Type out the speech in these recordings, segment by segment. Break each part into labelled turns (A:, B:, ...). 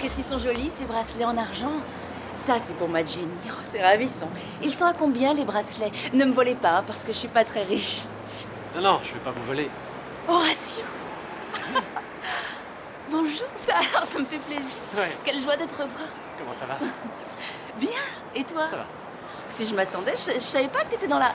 A: qu'est-ce qu'ils sont jolis, ces bracelets en argent. Ça, c'est pour ma Jenny. Oh, c'est ravissant. Ils sont à combien, les bracelets? Ne me volez pas, hein, parce que je suis pas très riche.
B: Non, non, je vais pas vous voler.
A: Horatio. Bonjour, ça me fait plaisir.
B: Ouais.
A: Quelle joie de te revoir.
B: Comment ça va?
A: Bien, et toi?
B: Ça va.
A: Si je m'attendais, je savais pas que t'étais dans la...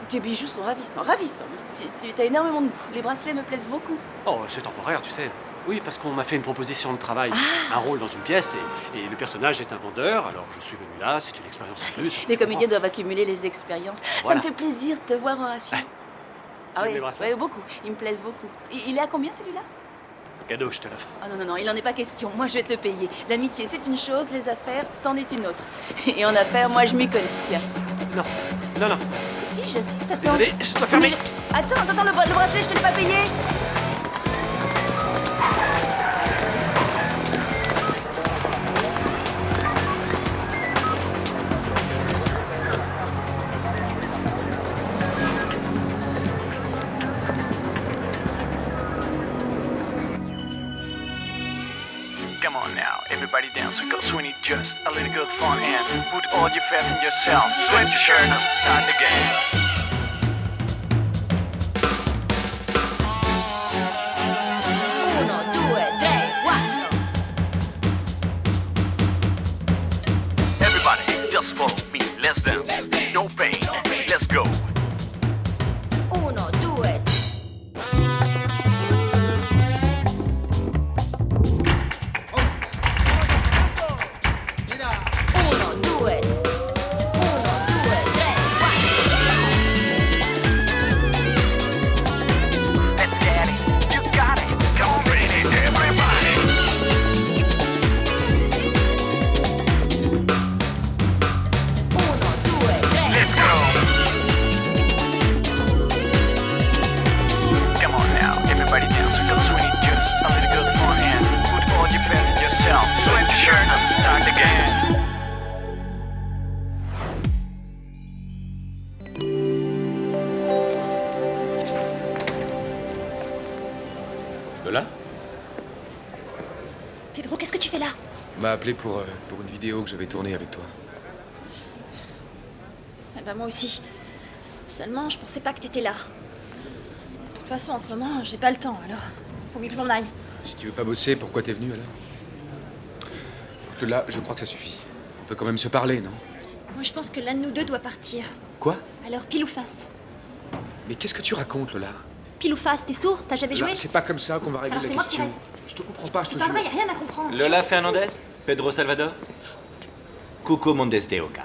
A: Tes bijoux sont ravissants, ravissants. Tu as énormément de goût. Les bracelets me plaisent beaucoup.
B: Oh, c'est temporaire, tu sais. Oui, parce qu'on m'a fait une proposition de travail. Un rôle dans une pièce et le personnage est un vendeur, alors je suis venu là, c'est une expérience en plus.
A: Les comédiens doivent accumuler les expériences.
B: Voilà.
A: Ça me fait plaisir de te voir, Horatio.
B: Tu aimes les bracelets?
A: ouais, beaucoup. Ils me plaisent beaucoup. Il est à combien, celui-là?
B: Cadeau, je te l'offre.
A: Ah non, non, non, il n'en est pas question. Moi, je vais te le payer. L'amitié, c'est une chose, les affaires, c'en est une autre. Et en affaires, moi, je m'y connais. Tiens.
B: Non, non, non.
A: Si, j'assiste, attends.
B: Désolé, je dois fermer.
A: Attends, le bracelet, je te l'ai pas payé.
C: Come on now, everybody dance because we need just a little good fun and put all your faith in yourself. Sweat your shirt and start again.
D: Uno, due, tre, quattro.
C: Everybody, just follow me. Let's dance. No pain. Let's go.
D: Uno, due. Uno, due. Uno, due, tre, quattro.
C: Let's get it. You got it. Come on, ready, everybody.
D: Uno, due, tre.
C: Let's go. Come on now, everybody dance because we need just a little good fun and put all your faith in yourself. Sweat your shirt and start again.
E: Lola
A: Pedro, qu'est-ce que tu fais là?
E: m'a appelé pour une vidéo que j'avais tournée avec toi.
F: Eh ben moi aussi. Seulement, je pensais pas que t'étais là. De toute façon, en ce moment, j'ai pas le temps, alors faut mieux que je m'en aille.
E: Si tu veux pas bosser, pourquoi t'es venue alors? Écoute, Lola, je crois que ça suffit. On peut quand même se parler, non?
F: Moi, je pense que l'un de nous deux doit partir.
E: Quoi?
F: Alors, pile ou face?
E: Mais qu'est-ce que tu racontes, Lola?
F: Pile ou face, t'es sourd? T'as jamais joué?
E: Lola, c'est pas comme ça qu'on va régler
F: Alors,
E: la
F: c'est moi qui
E: question.
F: reste.
E: Je te comprends pas, je te
F: C'est pas
E: jure.
F: vrai, y a rien à comprendre.
G: Lola Fernandez, Pedro Salvador, Cuco Mondes de Oca,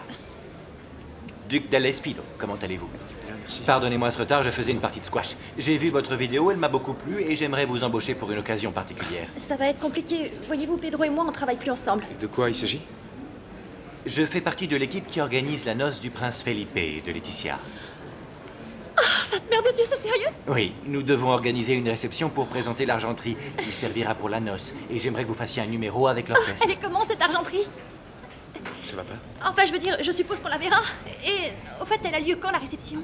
G: Duc d'Alespino, comment allez-vous?
E: Bien, merci.
G: Pardonnez-moi ce retard, je faisais une partie de squash. J'ai vu votre vidéo, elle m'a beaucoup plu et j'aimerais vous embaucher pour une occasion particulière.
F: Ça va être compliqué. Voyez-vous, Pedro et moi, on travaille plus ensemble.
E: De quoi il s'agit?
G: Je fais partie de l'équipe qui organise la noce du prince Felipe et de Laetitia.
F: Ah, cette mère de Dieu, c'est sérieux?
G: Oui, nous devons organiser une réception pour présenter l'argenterie qui servira pour la noce. Et j'aimerais que vous fassiez un numéro avec l'orchestre.
F: Elle est comment, cette argenterie?
E: Ça va pas?
F: Enfin, je veux dire, je suppose qu'on la verra. Et, au fait, elle a lieu quand, la réception?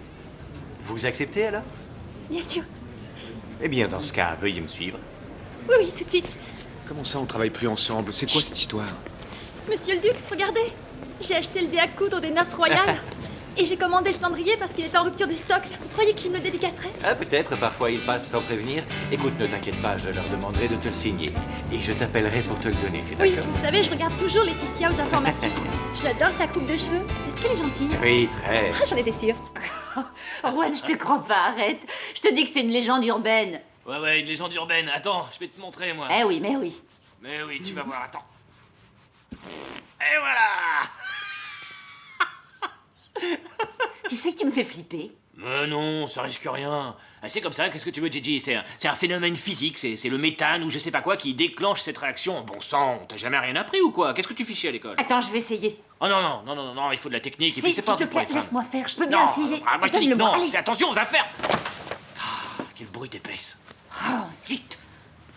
G: Vous acceptez alors?
F: Bien sûr.
G: Eh bien, dans ce cas, veuillez me suivre.
F: Oui, oui, tout de suite.
E: Comment ça, on travaille plus ensemble? C'est quoi cette histoire?
F: Monsieur le Duc, regardez. J'ai acheté le dé à coudre des noces royales. Et j'ai commandé le cendrier parce qu'il était en rupture de stock. Vous croyez qu'il me le dédicacerait?
G: Ah, peut-être, parfois ils passent sans prévenir. Écoute, ne t'inquiète pas, je leur demanderai de te le signer. Et je t'appellerai pour te le donner, tu es
F: Oui,
G: d'accord?
F: vous savez, je regarde toujours Laetitia aux informations. J'adore sa coupe de cheveux. Est-ce qu'elle est gentille?
G: Oui, très.
F: Ah, j'en étais sûre.
D: Juan, je te crois pas, arrête. Je te dis que c'est une légende urbaine.
B: Ouais, une légende urbaine. Attends, je vais te montrer, moi.
D: Eh oui, mais oui.
B: Mais oui, tu vas voir, attends. Et voilà!
D: Tu sais que tu me fais flipper.
B: Mais non, ça risque rien. Ah, c'est comme ça, qu'est-ce que tu veux, Gigi? C'est un phénomène physique, c'est le méthane ou je sais pas quoi qui déclenche cette réaction. Bon sang, t'as jamais rien appris ou quoi? Qu'est-ce que tu fichais à l'école?
D: Attends, je vais essayer.
B: Oh non, il faut de la technique. Et puis
D: Si,
B: c'est
D: s'il
B: pas un
D: te
B: truc pour
D: plaît,
B: les femmes.
D: laisse-moi faire. Je peux bien
B: Non,
D: essayer.
B: moi je te dis que
D: Donne-le-moi,
B: non,
D: allez.
B: fais attention aux affaires. Ah, quel bruit d'épaisse.
D: Oh, zut.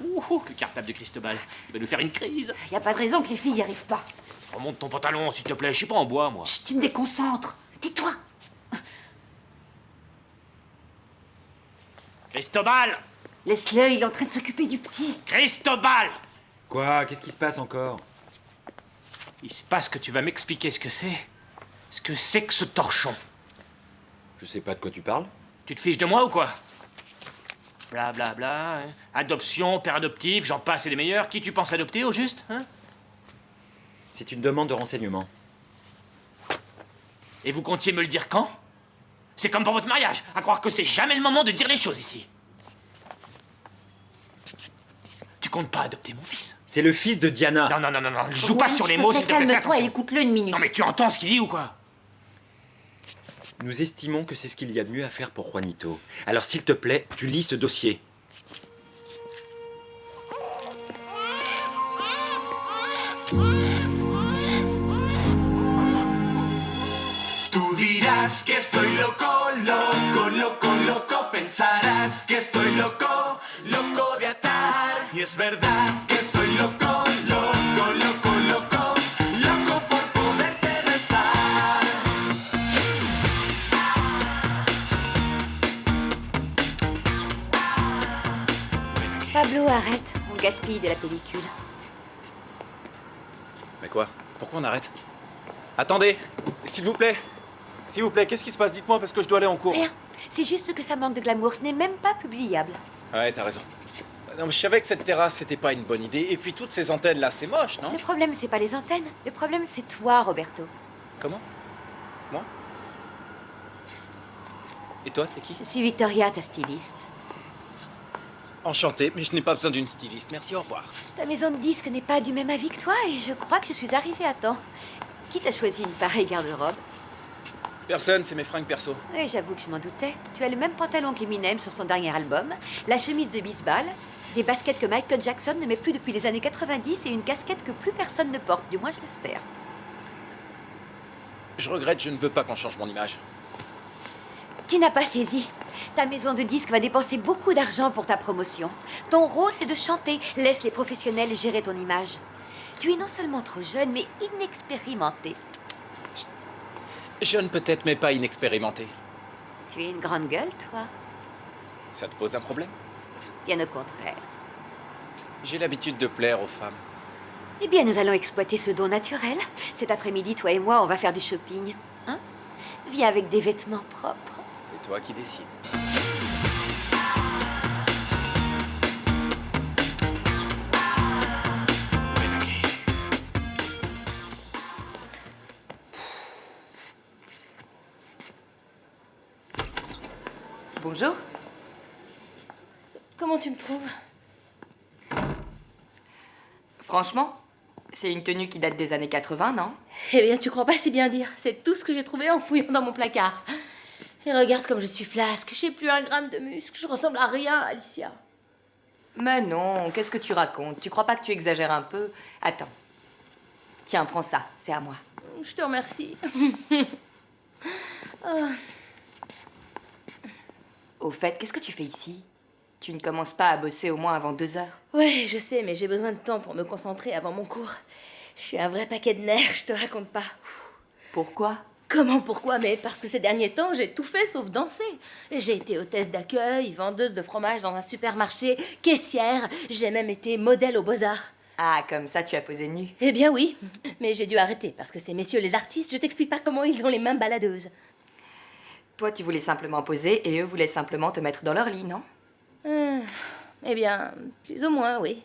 B: Ouh, le cartable de Cristobal. Il va nous faire une crise.
D: Y a pas de raison que les filles y arrivent pas.
B: Remonte ton pantalon, s'il te plaît. Je suis pas en bois, moi.
D: Chut, tu me déconcentres. Tais-toi.
B: Cristobal!
D: Laisse-le, il est en train de s'occuper du petit.
B: Cristobal!
G: Quoi? Qu'est-ce qui se passe encore?
B: Il se passe que tu vas m'expliquer ce que c'est. Ce que c'est que ce torchon.
G: Je sais pas de quoi tu parles.
B: Tu te fiches de moi ou quoi? Bla bla bla, hein. Adoption, père adoptif, j'en passe et des meilleurs. Qui tu penses adopter au juste, hein?
G: C'est une demande de renseignement.
B: Et vous comptiez me le dire quand? C'est comme pour votre mariage, à croire que c'est jamais le moment de dire les choses ici. Tu comptes pas adopter mon fils?
G: C'est le fils de Diana.
B: Non, non, non, non, non, joue pas sur les mots, s'il te plaît, fais
D: Calme-toi et
B: attention.
D: écoute-le une minute.
B: Non mais tu entends ce qu'il dit ou quoi?
G: Nous estimons que c'est ce qu'il y a de mieux à faire pour Juanito. Alors s'il te plaît, tu lis ce dossier.
H: Tú dirás que estoy loco, loco, loco, loco. Pensarás que estoy loco, loco de atar. Y es verdad que estoy loco, loco, loco, loco. Loco por poderte besar.
D: Pablo, arrête. On gaspille de la pellicule.
I: Mais quoi? Pourquoi on arrête? Attendez! S'il vous plaît! S'il vous plaît, qu'est-ce qui se passe? Dites-moi parce que je dois aller en cours.
D: Rien. C'est juste que ça manque de glamour. Ce n'est même pas publiable.
I: Ouais, t'as raison. Non, mais je savais que cette terrasse, c'était pas une bonne idée. Et puis toutes ces antennes-là, c'est moche, non?
D: Le problème, c'est pas les antennes. Le problème, c'est toi, Roberto.
I: Comment? Moi? Et toi, t'es qui?
D: Je suis Victoria, ta styliste.
I: Enchanté, mais je n'ai pas besoin d'une styliste. Merci, au revoir.
D: Ta maison de disques n'est pas du même avis que toi et je crois que je suis arrivée à temps. Qui t'a choisi une pareille garde-robe?
I: Personne, c'est mes fringues perso.
D: Oui, j'avoue que je m'en doutais. Tu as le même pantalon qu'Eminem sur son dernier album, la chemise de baseball, des baskets que Michael Jackson ne met plus depuis les années 90 et une casquette que plus personne ne porte, du moins je l'espère.
I: Je regrette, je ne veux pas qu'on change mon image.
D: Tu n'as pas saisi. Ta maison de disques va dépenser beaucoup d'argent pour ta promotion. Ton rôle, c'est de chanter. Laisse les professionnels gérer ton image. Tu es non seulement trop jeune, mais inexpérimenté.
I: Jeune peut-être, mais pas inexpérimenté.
D: Tu es une grande gueule, toi.
I: Ça te pose un problème?
D: Bien au contraire.
I: J'ai l'habitude de plaire aux femmes.
D: Eh bien, nous allons exploiter ce don naturel. Cet après-midi, toi et moi, on va faire du shopping. Hein? Viens avec des vêtements propres.
I: C'est toi qui décides.
J: Bonjour.
A: Comment tu me trouves?
J: Franchement, c'est une tenue qui date des années 80, non?
A: Eh bien, tu crois pas si bien dire. C'est tout ce que j'ai trouvé en fouillant dans mon placard. Et regarde comme je suis flasque. J'ai plus un gramme de muscle. Je ressemble à rien, Alicia.
J: Mais non, qu'est-ce que tu racontes? Tu crois pas que tu exagères un peu? Attends. Tiens, prends ça, c'est à moi.
A: Je te remercie. Oh.
J: Au fait, qu'est-ce que tu fais ici? Tu ne commences pas à bosser au moins avant 2 heures?
A: Ouais, je sais, mais j'ai besoin de temps pour me concentrer avant mon cours. Je suis un vrai paquet de nerfs, je te raconte pas.
J: Pourquoi?
A: Comment, pourquoi? Mais parce que ces derniers temps, j'ai tout fait sauf danser. J'ai été hôtesse d'accueil, vendeuse de fromage dans un supermarché, caissière. J'ai même été modèle aux Beaux-Arts.
J: Ah, comme ça, tu as posé nu.
A: Eh bien oui, mais j'ai dû arrêter parce que ces messieurs les artistes, je t'explique pas comment ils ont les mains baladeuses.
J: Toi, tu voulais simplement poser et eux voulaient simplement te mettre dans leur lit, non?
A: Eh bien, plus ou moins, oui.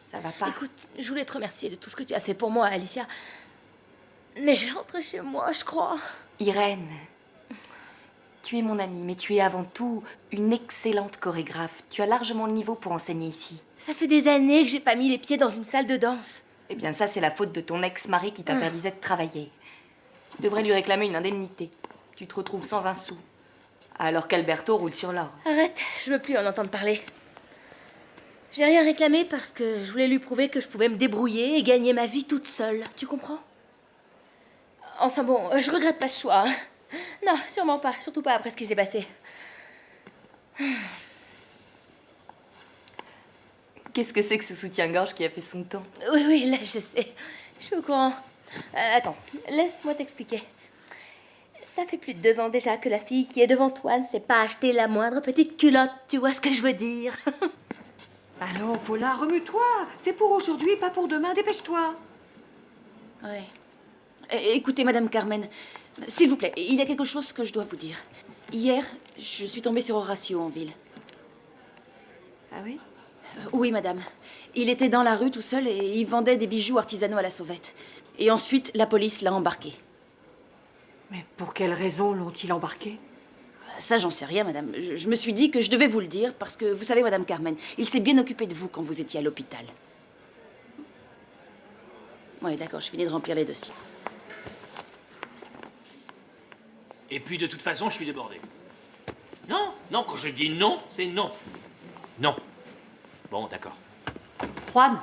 J: Ça va pas.
A: Écoute, je voulais te remercier de tout ce que tu as fait pour moi, Alicia. Mais je vais rentrer chez moi, je crois.
J: Irène, tu es mon amie, mais tu es avant tout une excellente chorégraphe. Tu as largement le niveau pour enseigner ici.
A: Ça fait des années que j'ai pas mis les pieds dans une salle de danse.
J: Eh bien, ça, c'est la faute de ton ex-mari qui t'interdisait de travailler. Tu devrais lui réclamer une indemnité. Tu te retrouves sans un sou. Alors qu'Alberto roule sur l'or.
A: Arrête, je veux plus en entendre parler. J'ai rien réclamé parce que je voulais lui prouver que je pouvais me débrouiller et gagner ma vie toute seule. Tu comprends? Enfin bon, je regrette pas ce choix. Hein. Non, sûrement pas. Surtout pas après ce qui s'est passé.
J: Qu'est-ce que c'est que ce soutien-gorge qui a fait son temps?
A: Oui, oui, là, je sais. Je suis au courant. Attends, laisse-moi t'expliquer. Ça fait plus de 2 ans déjà que la fille qui est devant toi ne s'est pas acheté la moindre petite culotte, tu vois ce que je veux dire.
K: Allons, Paula, remue-toi. C'est pour aujourd'hui, pas pour demain. Dépêche-toi.
J: Ouais. Écoutez, Madame Carmen, s'il vous plaît, il y a quelque chose que je dois vous dire. Hier, je suis tombée sur Horacio en ville.
K: Ah oui?
J: Oui, madame. Il était dans la rue tout seul et il vendait des bijoux artisanaux à la sauvette. Et ensuite, la police l'a embarqué.
K: Mais pour quelle raison l'ont-ils embarqué?
J: Ça, j'en sais rien, madame. Je me suis dit que je devais vous le dire parce que, vous savez, Madame Carmen, il s'est bien occupé de vous quand vous étiez à l'hôpital. Oui, d'accord, je finis de remplir les dossiers.
B: Et puis, de toute façon, je suis débordé. Non, non, quand je dis non, c'est non. Non. Bon, d'accord.
K: Juan,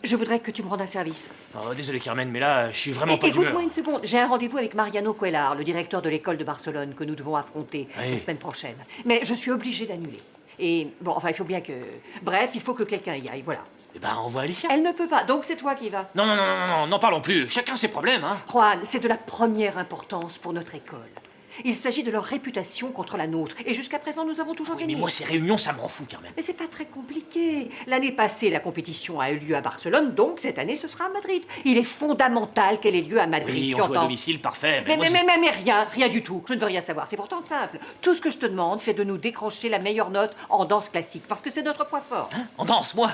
K: je voudrais que tu me rendes un service.
B: Oh, désolé, Carmen, mais là, je suis vraiment pas d'humeur.
K: Écoute-moi une seconde. J'ai un rendez-vous avec Mariano Cuellar, le directeur de l'école de Barcelone, que nous devons affronter
B: Oui.
K: la semaine prochaine. Mais je suis obligée d'annuler. Et bon, enfin, il faut bien que... Bref, il faut que quelqu'un y aille, voilà.
B: Eh ben, envoie Alicia.
K: Elle ne peut pas, donc c'est toi qui y vas.
B: Non, non, non, non, non, n'en parlons plus. Chacun ses problèmes, hein.
K: Juan, c'est de la première importance pour notre école. Il s'agit de leur réputation contre la nôtre. Et jusqu'à présent, nous avons toujours
B: Oui,
K: gagné.
B: mais moi, ces réunions, ça me rend fou, Carmen.
K: Mais c'est pas très compliqué. L'année passée, la compétition a eu lieu à Barcelone, donc cette année, ce sera à Madrid. Il est fondamental qu'elle ait lieu à Madrid.
B: Oui,
K: tu
B: on joue à
K: entends?
B: domicile, parfait.
K: Mais,
B: moi,
K: mais rien du tout. Je ne veux rien savoir. C'est pourtant simple. Tout ce que je te demande, c'est de nous décrocher la meilleure note en danse classique, parce que c'est notre point fort.
B: Hein, on danse, moi.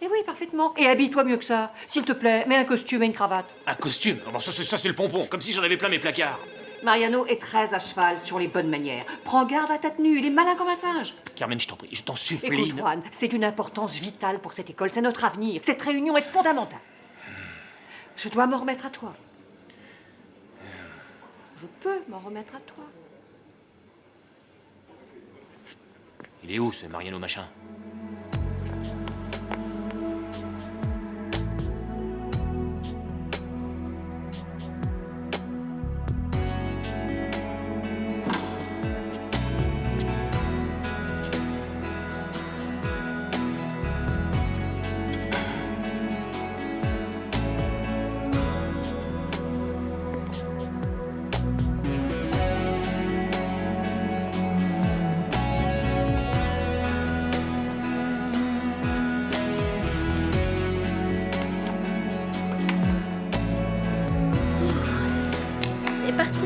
K: Eh oui, parfaitement. Et habille-toi mieux que ça. S'il te plaît, mets un costume et une cravate.
B: Un costume. Oh, bon, ça, c'est le pompon, comme si j'en avais plein mes placards.
K: Mariano est très à cheval sur les bonnes manières. Prends garde à ta tenue, il est malin comme un singe.
B: Carmen, je t'en prie, je t'en supplie.
K: Écoute, Juan, c'est d'une importance vitale pour cette école, c'est notre avenir. Cette réunion est fondamentale. Je dois m'en remettre à toi. Je peux m'en remettre à toi.
B: Il est où, ce Mariano machin?
A: C'est parti.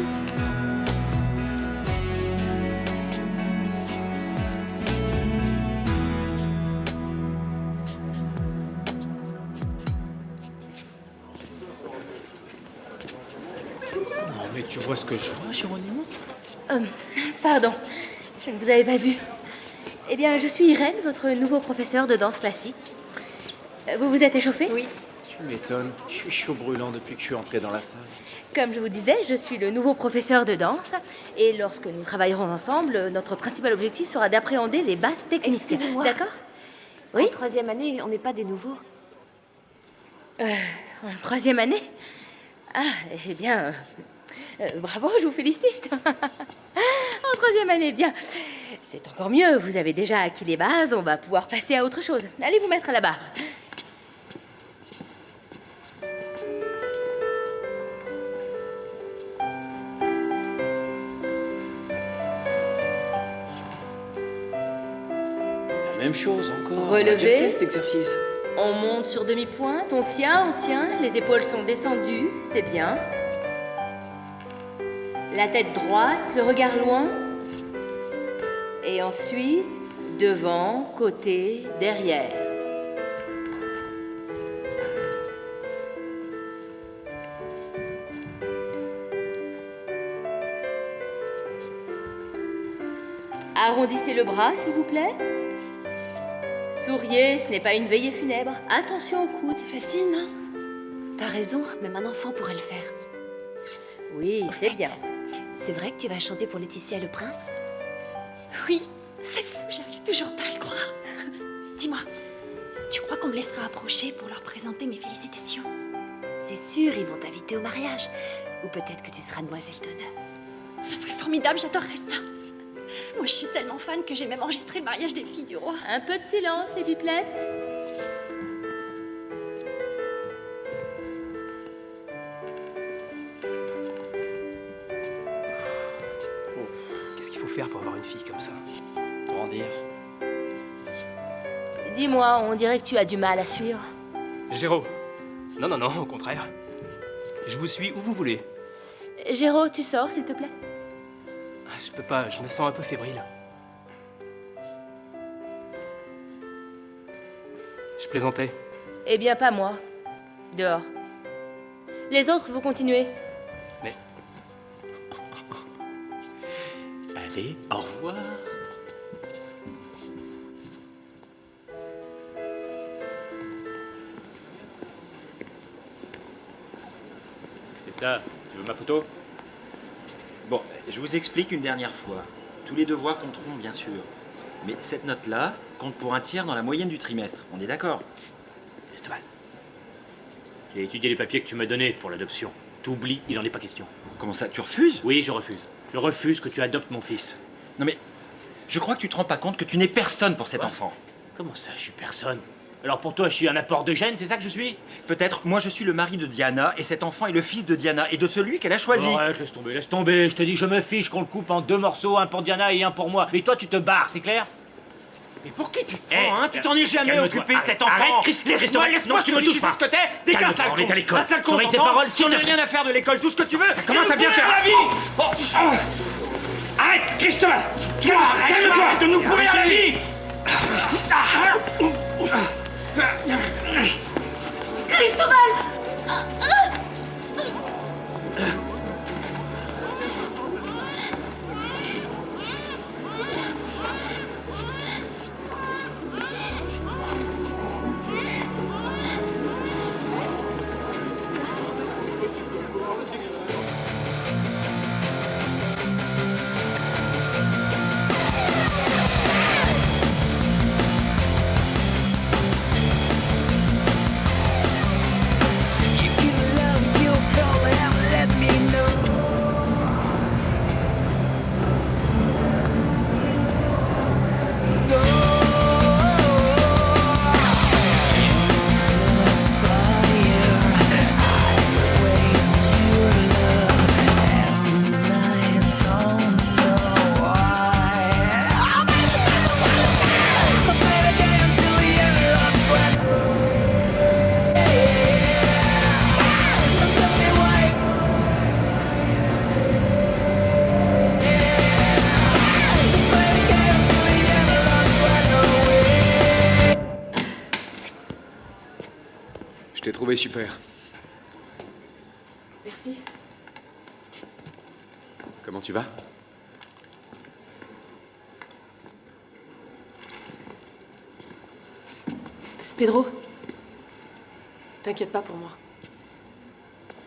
E: Non, mais tu vois ce que je vois, Géronimo?
A: Pardon, je ne vous avais pas vu. Eh bien, je suis Irène, votre nouveau professeur de danse classique. Vous vous êtes échauffé?
K: Oui.
E: Tu m'étonnes. Je suis chaud brûlant depuis que je suis entré dans la salle.
A: Comme je vous disais, je suis le nouveau professeur de danse. Et lorsque nous travaillerons ensemble, notre principal objectif sera d'appréhender les bases techniques.
D: Excusez-moi.
A: D'accord? Oui?
D: En troisième année, on n'est pas des nouveaux.
A: En troisième année? Ah, eh bien... bravo, je vous félicite. En troisième année, bien. C'est encore mieux, vous avez déjà acquis les bases, on va pouvoir passer à autre chose. Allez vous mettre là-bas.
E: La même chose encore.
A: Relevez.
E: On a déjà fait cet exercice.
A: On monte sur demi-pointe, on tient, les épaules sont descendues, c'est bien. La tête droite, le regard loin. Et ensuite, devant, côté, derrière. Arrondissez le bras, s'il vous plaît. Souriez, ce n'est pas une veillée funèbre. Attention au coude.
L: C'est facile, non? T'as raison, même un enfant pourrait le faire.
A: Oui, c'est bien.
L: C'est vrai que tu vas chanter pour Laetitia et le prince?
F: Oui, c'est fou, j'arrive toujours pas à le croire. Dis-moi, tu crois qu'on me laissera approcher pour leur présenter mes félicitations?
L: C'est sûr, ils vont t'inviter au mariage. Ou peut-être que tu seras demoiselle d'honneur.
F: Ça serait formidable, j'adorerais ça. Moi, je suis tellement fan que j'ai même enregistré le mariage des filles du roi.
A: Un peu de silence, les pipelettes.
M: faire pour avoir une fille comme ça?
I: Grandir.
A: Dis-moi, on dirait que tu as du mal à suivre.
M: Géraud. Non, non, non, au contraire. Je vous suis où vous voulez.
A: Géraud, tu sors, s'il te plaît?
M: Je peux pas, je me sens un peu fébrile. Je plaisantais.
A: Eh bien, pas moi. Dehors. Les autres, vous continuez.
M: Mais...
I: Allez, au revoir.
G: Qu'est-ce que t'as? Tu veux ma photo? Bon, je vous explique une dernière fois. Tous les devoirs compteront, bien sûr. Mais cette note-là compte pour un tiers dans la moyenne du trimestre. On est d'accord?
B: Esteban, j'ai étudié les papiers que tu m'as donnés pour l'adoption. T'oublies, il n'en est pas question.
G: Comment ça, tu refuses?
B: Oui, je refuse. Je refuse que tu adoptes mon fils.
G: Non mais, je crois que tu te rends pas compte que tu n'es personne pour cet enfant.
B: Comment ça, je suis personne? Alors pour toi, je suis un apport de gènes, c'est ça que je suis?
G: Peut-être, moi je suis le mari de Diana, et cet enfant est le fils de Diana, et de celui qu'elle a choisi.
B: Arrête, laisse tomber, laisse tomber. Je te dis, je me fiche qu'on le coupe en 2 morceaux, un pour Diana et un pour moi. Et toi, tu te barres, c'est clair?
G: Mais pour qui tu te prends, hein? Tu t'en es jamais
B: calme-toi.
G: occupé de cet enfant.
B: Arrête, Christophe,
G: Laisse-moi,
B: tu me touches pas.
G: Tu sais ce que t'es? T'es qu'un
B: Calme-toi,
G: sale
B: on est à
G: con.
B: l'école.
G: Un sale con,
B: Surveille tes
G: t'entends?
B: paroles,
G: Si on
B: s'il
G: n'a
B: te
G: rien à faire de l'école, tout ce que tu veux. Ça
B: commence à bien faire.
G: la vie.
B: Arrête, Christophe!
G: Calme-toi. Arrête de nous pourrir la vie.
F: Cristobal!
E: Je t'ai trouvé super.
L: Merci.
E: Comment tu vas?
L: Pedro, t'inquiète pas pour moi.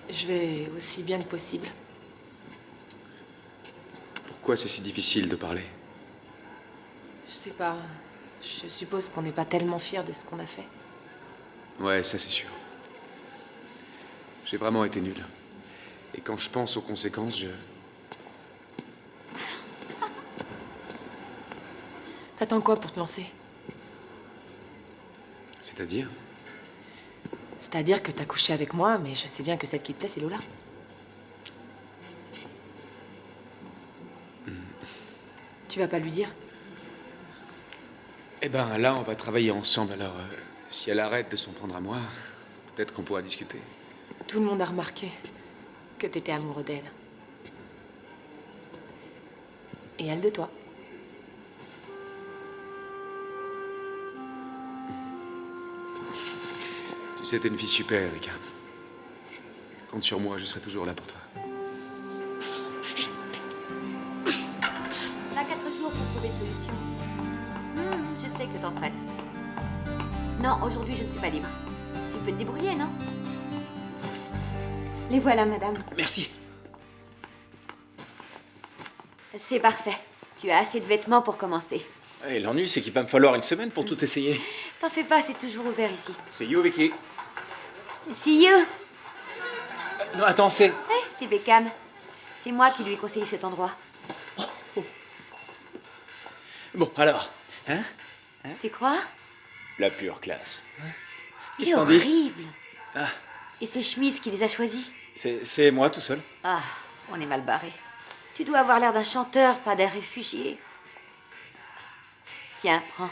L: Je vais aussi bien que possible.
E: Pourquoi c'est si difficile de parler?
L: Je sais pas. Je suppose qu'on n'est pas tellement fiers de ce qu'on a fait.
E: Ouais, ça c'est sûr. J'ai vraiment été nul. Et quand je pense aux conséquences,
L: T'attends quoi pour te lancer?
E: C'est-à-dire?
L: C'est-à-dire que t'as couché avec moi, mais je sais bien que celle qui te plaît, c'est Lola. Tu vas pas lui dire?
E: Eh ben là, on va travailler ensemble. Alors, si elle arrête de s'en prendre à moi, peut-être qu'on pourra discuter.
L: Tout le monde a remarqué que t'étais amoureux d'elle. Et elle de toi.
E: Tu sais, t'es une fille super, Erika. Compte sur moi, je serai toujours là pour toi.
D: On a 4 jours pour trouver une solution. Je sais que le temps presse. Non, aujourd'hui, je ne suis pas libre. Tu peux te débrouiller, non? Les voilà, madame.
I: Merci.
D: C'est parfait. Tu as assez de vêtements pour commencer.
I: Et l'ennui, c'est qu'il va me falloir une semaine pour tout essayer.
D: T'en fais pas, c'est toujours ouvert ici.
I: See you, Vicky.
D: See you!
I: Non, attends, c'est...
D: C'est Beckham. C'est moi qui lui ai conseillé cet endroit.
I: Bon, alors, hein?
D: Tu crois?
I: La pure classe.
D: Il
I: Qu'est-ce
D: est
I: que t'en dis?
D: horrible.
I: Ah,
D: Et c'est Schmitz qui les a choisis.
I: c'est moi tout seul.
D: Ah, on est mal barré. Tu dois avoir l'air d'un chanteur, pas d'un réfugié. Tiens, prends.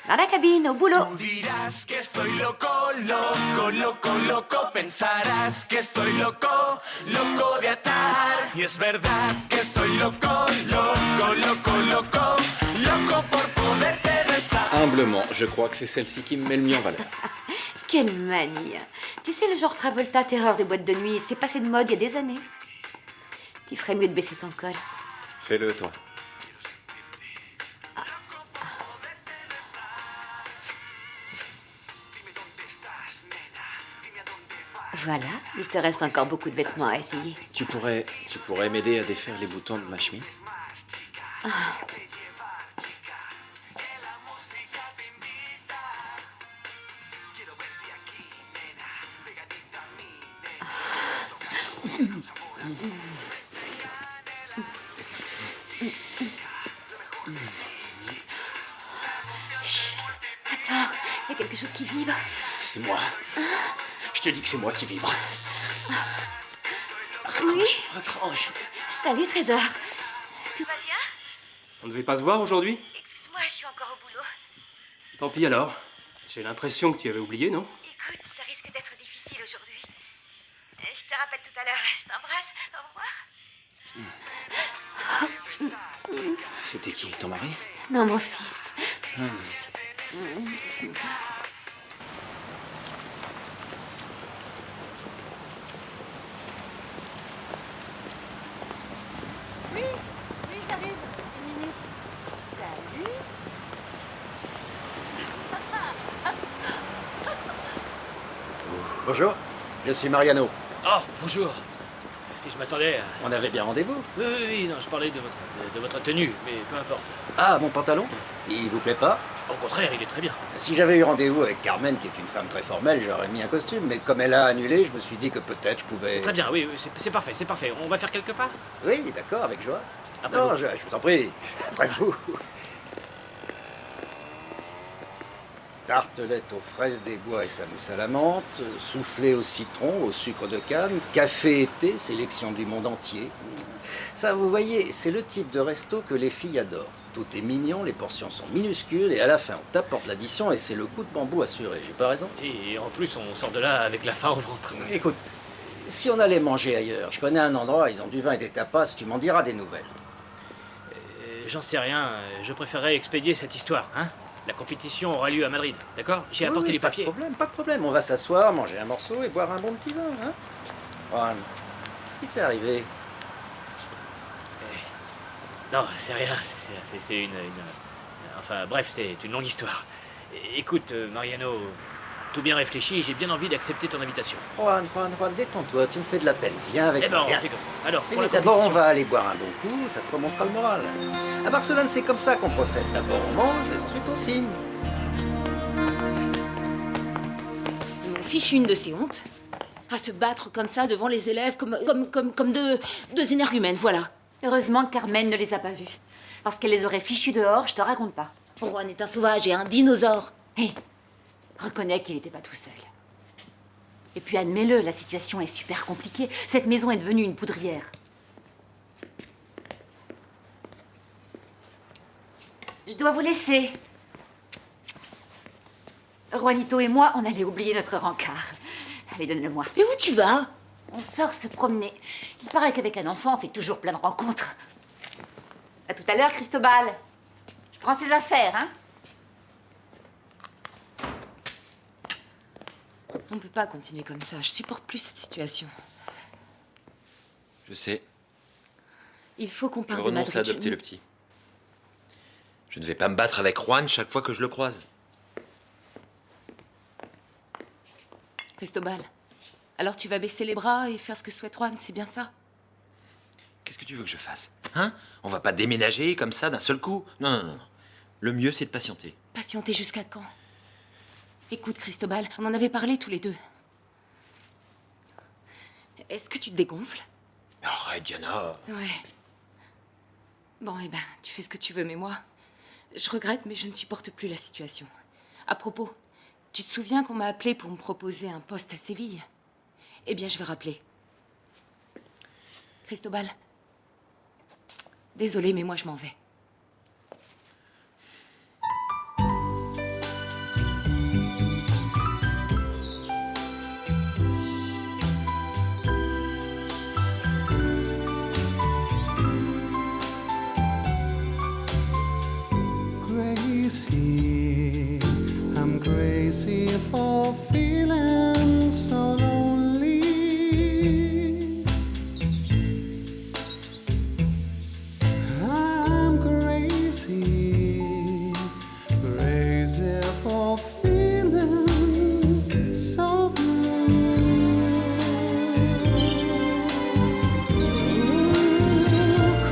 D: Dans la cabine, au boulot.
H: Tú dirás que estoy loco, loco, loco, loco. Pensarás que estoy loco, loco de atar. Y es verdad que estoy loco, loco, loco, loco. Loco por poderte besar.
E: Humblement, je crois que c'est celle-ci qui me met le mieux en valeur.
D: Quelle manie. Tu sais, le genre Travolta, terreur des boîtes de nuit, c'est passé de mode il y a des années. Tu ferais mieux de baisser ton col.
E: Fais-le, toi.
D: Voilà, il te reste encore beaucoup de vêtements à essayer.
E: Tu pourrais m'aider à défaire les boutons de ma chemise?
D: Ah. Chut, attends, il y a quelque chose qui vibre.
E: C'est moi. Je te dis que c'est moi qui vibre.
D: Oui.
E: Raccroche.
D: Salut, Trésor. Tout va bien?
M: On ne devait pas se voir aujourd'hui?
D: Excuse-moi, je suis encore au boulot.
M: Tant pis alors. J'ai l'impression que tu avais oublié, non?
D: Écoute, ça risque d'être difficile aujourd'hui. Je te rappelle tout à l'heure. Je t'embrasse. Au revoir.
E: C'était qui, ton mari?
D: Non, mon fils.
F: Oui, j'arrive. Une minute. Salut.
N: Bonjour, je suis Mariano.
B: Oh, bonjour. Si je m'attendais à...
N: On avait bien rendez-vous.
B: Oui, non, je parlais de votre tenue, mais peu importe.
N: Ah, mon pantalon? Il vous plaît pas?
B: Au contraire, il est très bien.
N: Si j'avais eu rendez-vous avec Carmen, qui est une femme très formelle, j'aurais mis un costume. Mais comme elle a annulé, je me suis dit que peut-être je pouvais...
B: Très bien, oui, c'est parfait, c'est parfait. On va faire quelque part?
N: Oui, d'accord, avec joie.
B: Ah bah
N: non,
B: bon.
N: je vous en prie. Après vous. Tartelette aux fraises des bois et sa mousse à la menthe, soufflé au citron, au sucre de canne, café et thé, sélection du monde entier. Ça, vous voyez, c'est le type de resto que les filles adorent. Tout est mignon, les portions sont minuscules et à la fin, on t'apporte l'addition et c'est le coup de bambou assuré. J'ai pas raison?
B: Si, et en plus, on sort de là avec la faim au ventre.
N: Écoute, si on allait manger ailleurs, je connais un endroit, ils ont du vin et des tapas, tu m'en diras des nouvelles.
B: J'en sais rien, je préférerais expédier cette histoire, hein. La compétition aura lieu à Madrid, d'accord? J'ai apporté les papiers.
N: Pas de problème. On va s'asseoir, manger un morceau et boire un bon petit vin, hein? Juan, qu'est-ce qui t'est arrivé?
B: Non, c'est rien, c'est Enfin, bref, c'est une longue histoire. Écoute, Mariano, tout bien réfléchi, j'ai bien envie d'accepter ton invitation.
N: Juan, détends-toi, tu me fais de la peine. Viens avec
B: Eh ben,
N: moi.
B: on
N: viens.
B: fait comme ça. Alors,
N: Mais
B: pour la
N: d'abord, on
B: compétition.
N: va aller boire un bon coup, ça te remontera le moral. À Barcelone, c'est comme ça qu'on procède. D'abord, on mange et ensuite, on signe.
A: Ils m'ont fichu une de ces hontes. À se battre comme ça devant les élèves, comme deux énergumènes, voilà.
D: Heureusement que Carmen ne les a pas vus. Parce qu'elle les aurait fichus dehors, je te raconte pas.
A: Juan est un sauvage et un dinosaure.
D: Hé, reconnais qu'il n'était pas tout seul. Et puis admets-le, la situation est super compliquée. Cette maison est devenue une poudrière. Je dois vous laisser. Juanito et moi, on allait oublier notre rencard. Allez, donne-le-moi.
A: Mais où tu vas?
D: On sort se promener. Il paraît qu'avec un enfant, on fait toujours plein de rencontres. À tout à l'heure, Cristobal. Je prends ses affaires, hein?
A: On peut pas continuer comme ça. Je supporte plus cette situation.
G: Je sais,
A: Il faut qu'on
G: je
A: parte de
G: renonce
A: Madrid.
G: à adopter le petit. Je ne vais pas me battre avec Juan chaque fois que je le croise.
A: Cristobal, alors tu vas baisser les bras et faire ce que souhaite Juan, c'est bien ça?
G: Qu'est-ce que tu veux que je fasse? Hein? On va pas déménager comme ça d'un seul coup? Non. Le mieux, c'est de patienter.
A: Patienter jusqu'à quand? Écoute, Cristobal, on en avait parlé tous les deux. Est-ce que tu te dégonfles?
G: Arrête, Diana.
A: Ouais. Bon, eh ben, tu fais ce que tu veux, mais moi, je regrette, mais je ne supporte plus la situation. À propos, tu te souviens qu'on m'a appelé pour me proposer un poste à Séville? Eh bien, je vais rappeler. Cristobal,
L: Désolée, mais moi je m'en vais.
O: Crazy, I'm crazy for feeling so lonely. I'm crazy, crazy for feeling so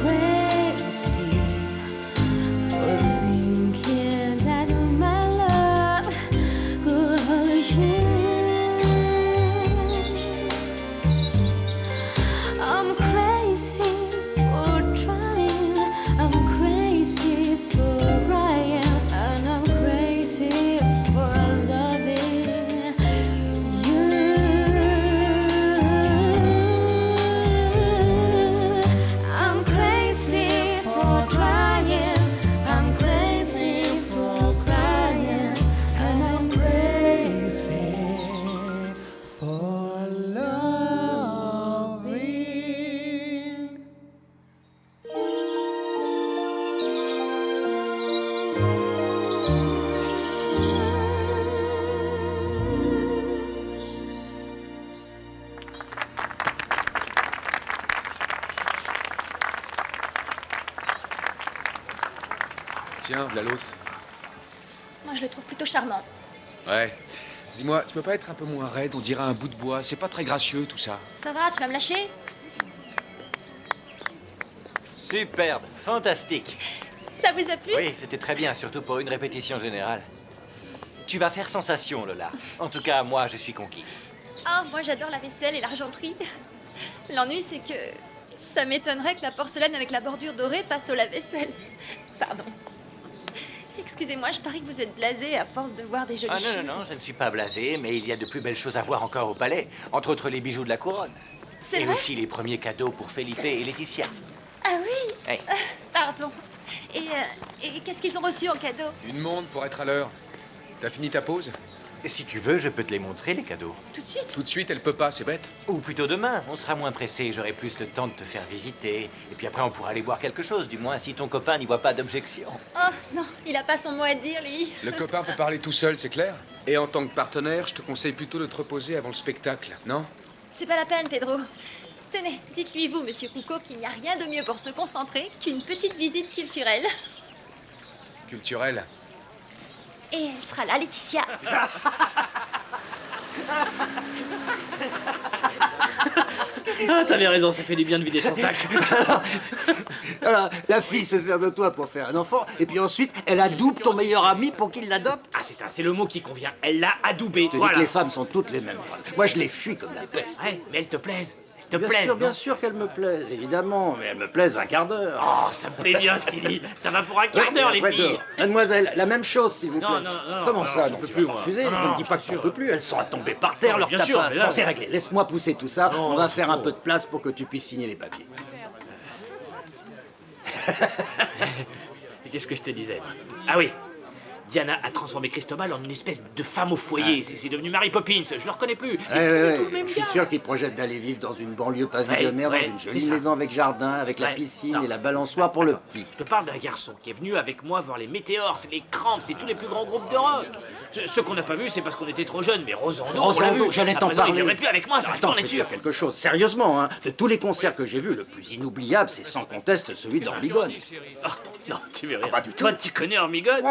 A: Crazy for thinking that my love could hurt you. I'm crazy for trying, I'm crazy for crying, and I'm crazy for loving you. I'm crazy for trying, I'm crazy for crying, and I'm crazy
O: for loving.
E: Tiens, voilà l'autre.
F: Moi, je le trouve plutôt charmant.
E: Ouais. Dis-moi, tu peux pas être un peu moins raide? On dirait un bout de bois. C'est pas très gracieux, tout ça.
F: Ça va, tu vas me lâcher?
G: Superbe, fantastique.
F: Ça vous a plu?
G: Oui, c'était très bien, surtout pour une répétition générale. Tu vas faire sensation, Lola. En tout cas, moi, je suis conquis.
F: Ah, moi j'adore la vaisselle et l'argenterie. L'ennui, c'est que ça m'étonnerait que la porcelaine avec la bordure dorée passe au lave-vaisselle. Pardon. Excusez-moi, je parie que vous êtes blasé à force de voir des jolies
G: Ah
F: choses.
G: non, non, non, je ne suis pas blasé, mais il y a de plus belles choses à voir encore au palais. Entre autres, les bijoux de la couronne.
F: C'est
G: Et
F: vrai?
G: aussi les premiers cadeaux pour Felipe et Laetitia.
F: Ah oui?
G: Hey.
F: Pardon. Et qu'est-ce qu'ils ont reçu en cadeau?
E: Une montre pour être à l'heure. T'as fini ta pause?
G: Si tu veux, je peux te les montrer, les cadeaux.
F: Tout de suite?
E: Tout de suite, elle peut pas, c'est bête.
G: Ou plutôt demain, on sera moins pressé, j'aurai plus le temps de te faire visiter. Et puis après, on pourra aller boire quelque chose, du moins si ton copain n'y voit pas d'objection.
F: Oh non, il a pas son mot à dire, lui.
E: Le copain peut parler tout seul, c'est clair? Et en tant que partenaire, je te conseille plutôt de te reposer avant le spectacle, non?
F: C'est pas la peine, Pedro. Tenez, dites-lui, vous, monsieur Coucou, qu'il n'y a rien de mieux pour se concentrer qu'une petite visite culturelle.
E: Culturel.
F: Et elle sera là, Laetitia.
B: Ah, t'avais raison, ça fait du bien de vider son sac.
N: Alors, la fille se sert de toi pour faire un enfant, et puis ensuite, elle adoube ton meilleur ami pour qu'il l'adopte.
B: Ah, c'est ça, c'est le mot qui convient. Elle l'a adoubé.
N: Je te dis que les femmes sont toutes les mêmes. Moi, je les fuis comme la peste.
B: Ouais, mais elles te plaisent. Elles te
N: Bien
B: plaisent,
N: sûr, bien
B: non?
N: sûr qu'elles me plaisent, évidemment, mais elles me plaisent un quart d'heure.
B: Oh, ça me plaît bien ce qu'il dit. Ça va pour un quart d'heure, les
N: après,
B: filles.
N: dehors. Mademoiselle, la même chose, s'il vous plaît.
B: Non, non, non,
N: Comment
B: non,
N: ça,
B: je
N: non,
B: peux
N: tu
B: plus,
N: vas pas
B: moi.
N: refuser.
B: Non,
N: Ne me
B: non,
N: dis pas que tu ne peux plus. Elles sont à tomber par terre,
B: Non,
N: leur
B: bien
N: tapas.
B: sûr, mais là,
N: Bon, c'est
B: non.
N: réglé. Laisse-moi pousser tout ça.
B: Non,
N: On va faire un
B: non.
N: peu de place pour que tu puisses signer les papiers.
B: Et qu'est-ce que je te disais? Ah oui, Diana a transformé Cristobal en une espèce de femme au foyer. C'est devenu Mary Poppins, je le reconnais plus. C'est plus du tout le même
N: Je suis
B: gars.
N: sûr qu'ils projettent d'aller vivre dans une banlieue pavillonnaire,
B: Ouais,
N: dans une
B: c'est
N: jolie
B: ça.
N: maison avec jardin, avec la
B: Ouais,
N: piscine
B: non.
N: et la balançoire pour le petit.
B: Je te parle d'un garçon qui est venu avec moi voir les Météores, les Cramps, c'est tous les plus grands groupes de rock. Ce qu'on n'a pas vu, c'est parce qu'on était trop jeunes, mais Rosando, on l'a vu.
N: Rosando, j'allais
B: À
N: t'en
B: présent, il
N: parler.
B: viendrait plus avec moi, ça va
N: Attends,
B: tourner
N: je vais te
B: dessus.
N: dire quelque chose. Sérieusement, hein, de tous les concerts que j'ai vus, le plus inoubliable, c'est sans conteste celui d'Ormigone.
B: Oh, non, tu verrais.
N: pas du tout.
B: Toi, tu connais Hormigone?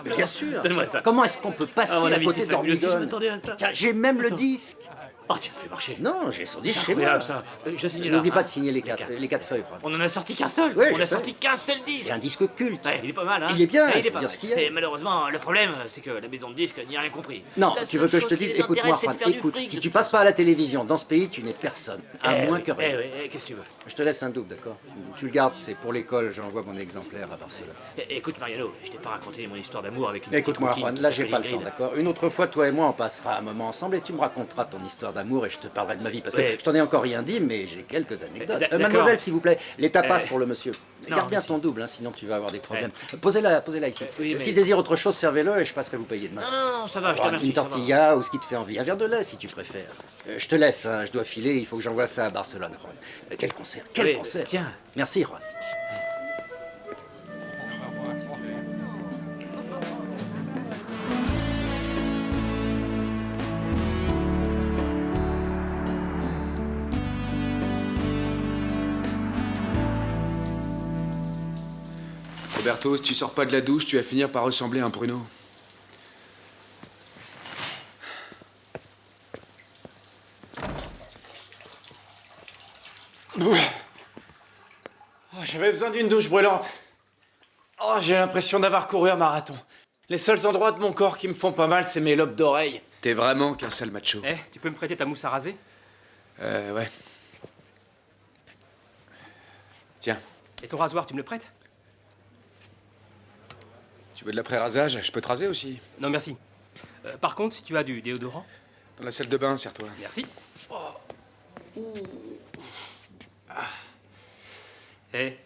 N: Mais bien sûr.
B: Donne-moi ça.
N: Comment est-ce qu'on peut passer
B: Ah, mon
N: à
B: ami,
N: côté
B: c'est fabuleux, si je
N: d'Ormigone?
B: m'attendais à ça.
N: Tiens, j'ai même le disque.
B: Oh, tu me fais marcher.
N: Non, j'ai son disque
B: C'est
N: chez moi.
B: incroyable, ça. Je signe là.
N: N'oublie
B: hein.
N: pas de signer les quatre feuilles. Fran.
B: On en a sorti qu'un seul.
N: Ouais,
B: On
N: je
B: a
N: sais.
B: sorti qu'un seul disque.
N: C'est un disque culte.
B: Ouais, il est pas mal, hein.
N: Il est bien,
B: Ouais,
N: il faut
B: pas
N: dire
B: mal.
N: ce qu'il y a.
B: Et malheureusement, le problème, c'est que la maison de disques n'y a rien compris.
N: Non,
B: La
N: tu veux
B: seule
N: que je te
B: chose qui
N: dise,
B: les
N: écoute-moi,
B: intéresse, c'est de
N: Fran,
B: faire du
N: écoute,
B: fric,
N: si
B: de
N: tu
B: tout
N: passes
B: ça.
N: pas à la télévision, dans ce pays, tu n'es personne. À moins que rien.
B: Qu'est-ce que tu veux?
N: Je te laisse un double, d'accord? Tu le gardes, c'est pour l'école, j'envoie mon exemplaire à Barcelone.
B: Écoute, Mariano, je t'ai pas raconté mon histoire d'amour avec une
N: Écoute-moi,
B: petite
N: Juan,
B: coquine
N: là
B: qui
N: j'ai pas le
B: s'appelle
N: temps,
B: Ingrid.
N: d'accord? Une autre fois, toi et moi, on passera un moment ensemble et tu me raconteras ton histoire histoire d'amour et je te parlerai de ma vie. Parce
M: Ouais.
N: que je t'en ai encore rien dit, mais j'ai quelques anecdotes.
M: D'accord.
N: Mademoiselle, s'il vous plaît, les tapas pour le monsieur.
M: non,
N: Garde bien
M: merci.
N: ton double, hein, sinon tu vas avoir des problèmes. Posez-la ici.
M: Oui, mais-
N: S'il désire autre chose, servez-le et je passerai vous payer demain.
B: Non, ça va, je te remercie.
N: Une tortilla ou ce qui te fait envie. Un verre de lait si tu préfères. Je te laisse, hein, je dois filer, il faut que j'envoie ça à Barcelone, Ron. Quel concert, quel
M: Oui,
N: concert.
M: tiens.
N: Merci, Ron.
E: Roberto, si tu sors pas de la douche, tu vas finir par ressembler à un pruneau.
I: Oh, j'avais besoin d'une douche brûlante. Oh, j'ai l'impression d'avoir couru un marathon. Les seuls endroits de mon corps qui me font pas mal, c'est mes lobes d'oreilles.
E: T'es vraiment qu'un sale macho.
M: Eh, tu peux me prêter ta mousse à raser?
E: Ouais. Tiens,
M: Et ton rasoir, tu me le prêtes?
E: tu veux de l'après-rasage? Je peux te raser aussi.
M: Non, merci. Par contre, si tu as du déodorant...
E: Dans la salle de bain, serre-toi.
M: Merci. Eh,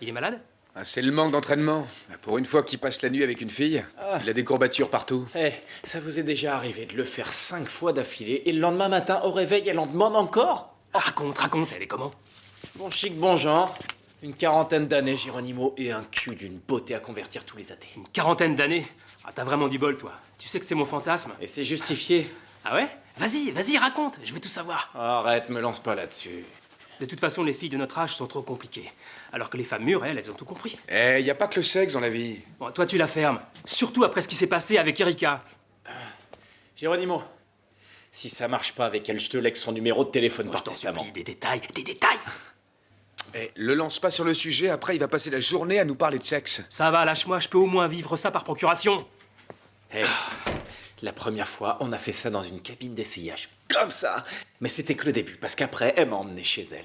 M: il est malade?
E: Ah, c'est le manque d'entraînement. Pour une fois qu'il passe la nuit avec une fille, il a des courbatures partout.
I: Eh, ça vous est déjà arrivé de le faire 5 fois d'affilée et le lendemain matin au réveil, elle en demande encore?
M: Raconte, elle est comment?
I: Bon chic, bon genre. Une quarantaine d'années, Geronimo, et un cul d'une beauté à convertir tous les athées.
M: Une quarantaine d'années? Ah, t'as vraiment du bol, toi. Tu sais que c'est mon fantasme.
I: Et c'est justifié.
M: Ah ouais? Vas-y, raconte, je veux tout savoir.
I: Arrête, me lance pas là-dessus.
M: De toute façon, les filles de notre âge sont trop compliquées. Alors que les femmes mûres, elles ont tout compris.
E: Eh, y a pas que le sexe dans la vie.
M: Bon, toi, tu la fermes. Surtout après ce qui s'est passé avec Erika.
I: Geronimo, si ça marche pas avec elle, je te lègue son numéro de téléphone par testament.
M: Des détails.
E: Eh, le lance pas sur le sujet, après il va passer la journée à nous parler de sexe.
M: Ça va, lâche-moi, je peux au moins vivre ça par procuration.
I: Hey, la première fois, on a fait ça dans une cabine d'essayage. Comme ça. Mais c'était que le début, parce qu'après, elle m'a emmené chez elle.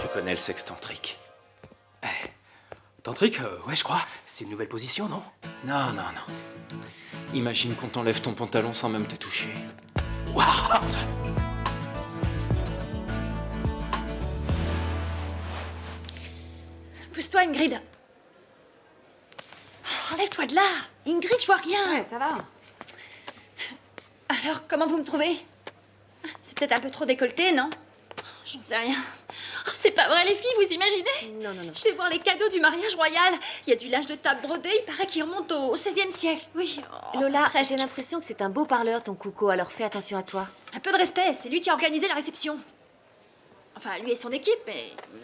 I: Tu connais le sexe tantrique?
M: Tantrique, ouais, je crois. C'est une nouvelle position, non?
I: Non. Imagine qu'on t'enlève ton pantalon sans même te toucher.
M: Waouh!
F: Pousse-toi, Ingrid. Oh, enlève-toi de là. Ingrid, je vois rien.
D: Ouais, ça va.
F: Alors, comment vous me trouvez? C'est peut-être un peu trop décolleté, non? J'en sais rien. Oh, c'est pas vrai, les filles, vous imaginez?
D: Non.
F: Je vais voir les cadeaux du mariage royal. Il y a du linge de table brodé, il paraît qu'il remonte au XVIe siècle. Oui. oh,
D: Lola,
F: presque.
D: j'ai l'impression que c'est un beau parleur, ton Coucou, alors fais attention à toi.
F: Un peu de respect, c'est lui qui a organisé la réception. Enfin, lui et son équipe,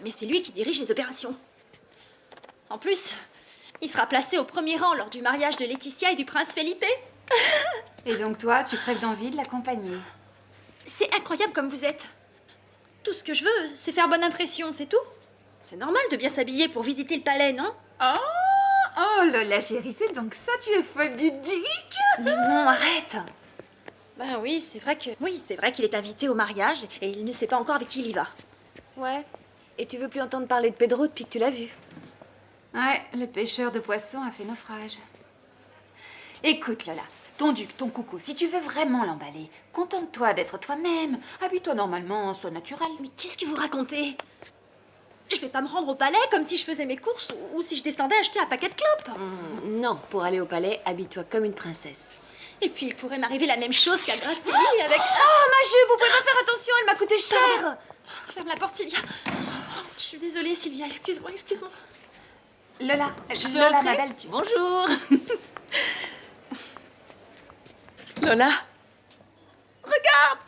F: mais c'est lui qui dirige les opérations. En plus, il sera placé au premier rang lors du mariage de Laetitia et du prince Felipe.
P: Et donc toi, tu crèves d'envie de l'accompagner.
F: C'est incroyable comme vous êtes. Tout ce que je veux, c'est faire bonne impression, c'est tout. C'est normal de bien s'habiller pour visiter le palais, non?
P: Oh Lola chérie, c'est donc ça, tu es folle du duc?
F: Mais non, arrête. Ben oui, c'est vrai qu'il est invité au mariage et il ne sait pas encore avec qui il y va.
D: Ouais. Et tu veux plus entendre parler de Pedro depuis que tu l'as vu?
P: Ouais, le pêcheur de poissons a fait naufrage. Écoute Lola, ton duc, ton Coucou, si tu veux vraiment l'emballer, contente-toi d'être toi-même. Habille-toi normalement, sois naturel.
F: Mais qu'est-ce que vous racontez? Je vais pas me rendre au palais comme si je faisais mes courses ou si je descendais acheter un paquet de clopes.
D: Non, pour aller au palais, habille-toi comme une princesse.
F: Et puis il pourrait m'arriver la même chose qu'à Grace Kelly avec...
D: Oh ma jupe, vous pouvez pas faire attention, elle m'a coûté cher.
F: Pardon. Ferme la porte, Sylvia. Je suis désolée, Sylvia, excuse-moi.
P: Lola,
F: Je peux
P: Lola,
F: entrer
P: ma belle, tu...
F: Bonjour. Lola. Regarde.